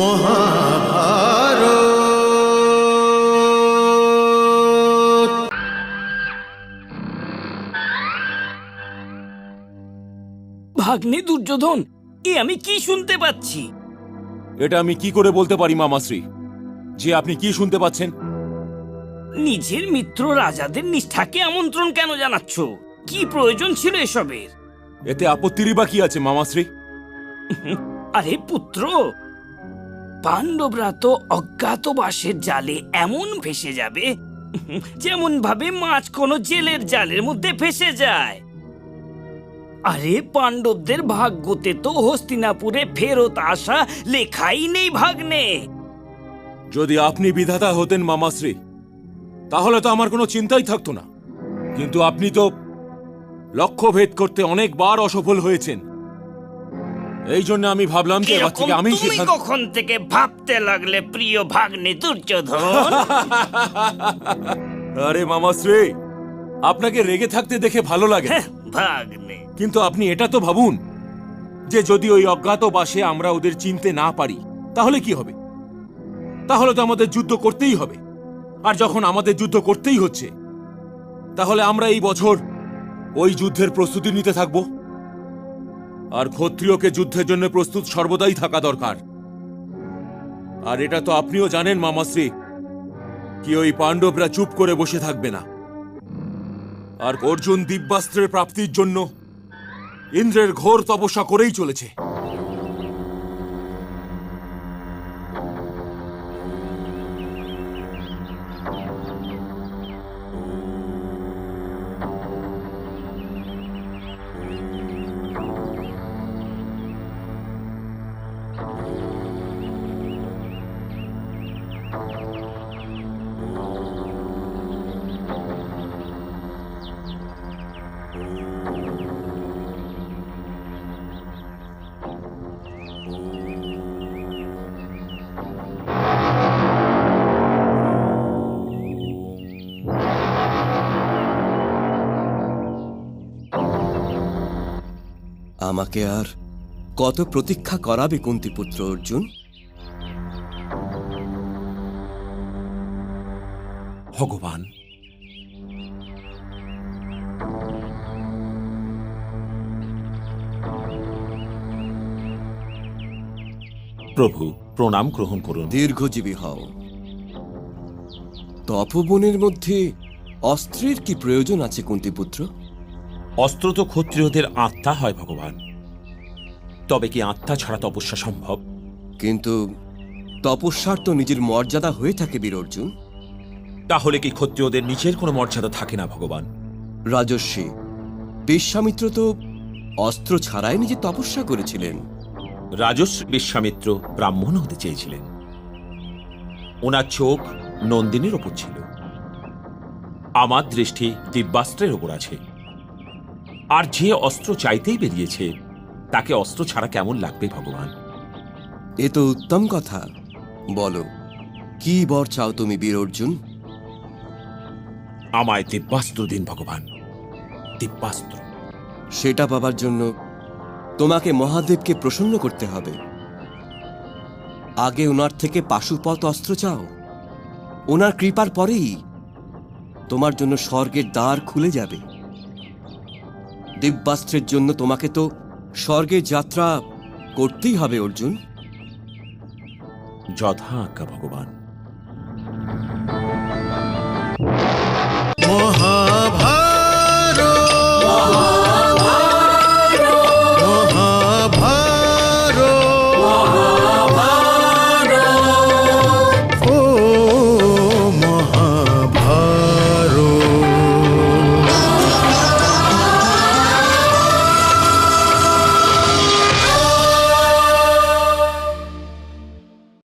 মহাভারত। ভাগ্নে দুর্যোধন, এ আমি কি শুনতে পাচ্ছি? এটা আমি কি করে বলতে পারি মামাশ্রী যে আপনি কি শুনতে পাচ্ছেন? নিজের মিত্র রাজাদের নিষ্ঠাকে আমন্ত্রণ কেন জানাচ্ছ? কি প্রয়োজন ছিল এসবের? এতে আপত্তিরই বা কি আছে মামাশ্রী? আরে পুত্র, পাণ্ডবরা তো অজ্ঞাতবাসের জালে এমন ভেসে যাবে যেমন ভাবে মাছ কোনো জেলের জালের মধ্যে ফেসে যায়। আরে পাণ্ডবদের ভাগ্যতে তো হস্তিনাপুরে ফেরত আসা লেখাই নেই ভাগ্নে। যদি আপনি বিধাতা হতেন মামাশ্রী, তাহলে তো আমার কোনো চিন্তাই থাকতো না। কিন্তু আপনি তো লক্ষ্য ভেদ করতে অনেকবার অসফল হয়েছেন। এই জন্য আমি ভাবলাম যে এবার থেকে আমি তুমি কখন থেকে ভাবতে লাগলে প্রিয় ভাগ্নে দুর্যোধন? আরে মামাশ্রী, আপনাকে রেগে থাকতে দেখে ভালো লাগে না। ভাগ্নে, কিন্তু আপনি এটা তো ভাবুন যে যদি ওই অজ্ঞাতবাসে আমরা ওদের চিনতে না পারি তাহলে কি হবে? তাহলে তো আমাদের যুদ্ধ করতেই হবে। আর যখন আমাদের যুদ্ধ করতেই হচ্ছে, তাহলে আমরা এই বছর ওই যুদ্ধের প্রস্তুতি নিতে থাকব। আর ক্ষত্রিয়কে যুদ্ধের জন্য প্রস্তুত সর্বদাই থাকা দরকার। আর এটা তো আপনিও জানেন মামাশ্রী, কি ওই পাণ্ডবরা চুপ করে বসে থাকবে না। আর অর্জুন দিব্যাস্ত্রের প্রাপ্তির জন্য ইন্দ্রের ঘোর তপস্যা করেই চলেছে। আমাকে আর কত প্রতীক্ষা করাবে কুন্তিপুত্র অর্জুন? ভগবান, প্রভু, প্রণাম গ্রহণ করুন। দীর্ঘজীবী হও। তপবনের মধ্যে অস্ত্রের কি প্রয়োজন আছে কুন্তিপুত্র? অস্ত্র তো ক্ষত্রিয়দের আত্মা হয় ভগবান। তবে কি আত্মা ছাড়া তপস্যা সম্ভব? কিন্তু তপস্যার তো নিজের মর্যাদা হয়ে থাকে বীর অর্জুন। তাহলে কি ক্ষত্রিয়দের নিজের কোনো মর্যাদা থাকে না ভগবান? রাজর্ষি বিশ্বামিত্র তো অস্ত্র ছাড়াই নিজে তপস্যা করেছিলেন। রাজর্ষি বিশ্বামিত্র ব্রাহ্মণ হতে চেয়েছিলেন। ওনার চোখ নন্দিনীর ওপর ছিল। আমার দৃষ্টি দিব্যাস্ত্রের ওপর আছে। আর যে অস্ত্র চাইতেই বেরিয়েছে, তাকে অস্ত্র ছাড়া কেমন লাগবে ভগবান? এ তো উত্তম কথা। বলো, কি বর চাও তুমি বীর অর্জুন? আমায় দিব্যাস্ত্র দিন ভগবান, দিব্যাস্ত্র। সেটা পাবার জন্য তোমাকে মহাদেবকে প্রসন্ন করতে হবে। আগে ওনার থেকে পাশুপত অস্ত্র চাও। ওনার কৃপার পরেই তোমার জন্য স্বর্গের দ্বার খুলে যাবে। দিব্যাস্ত্রের জন্য তোমাকে তো স্বর্গের যাত্রা করতেই হবে অর্জুন। যথা আজ্ঞা ভগবান।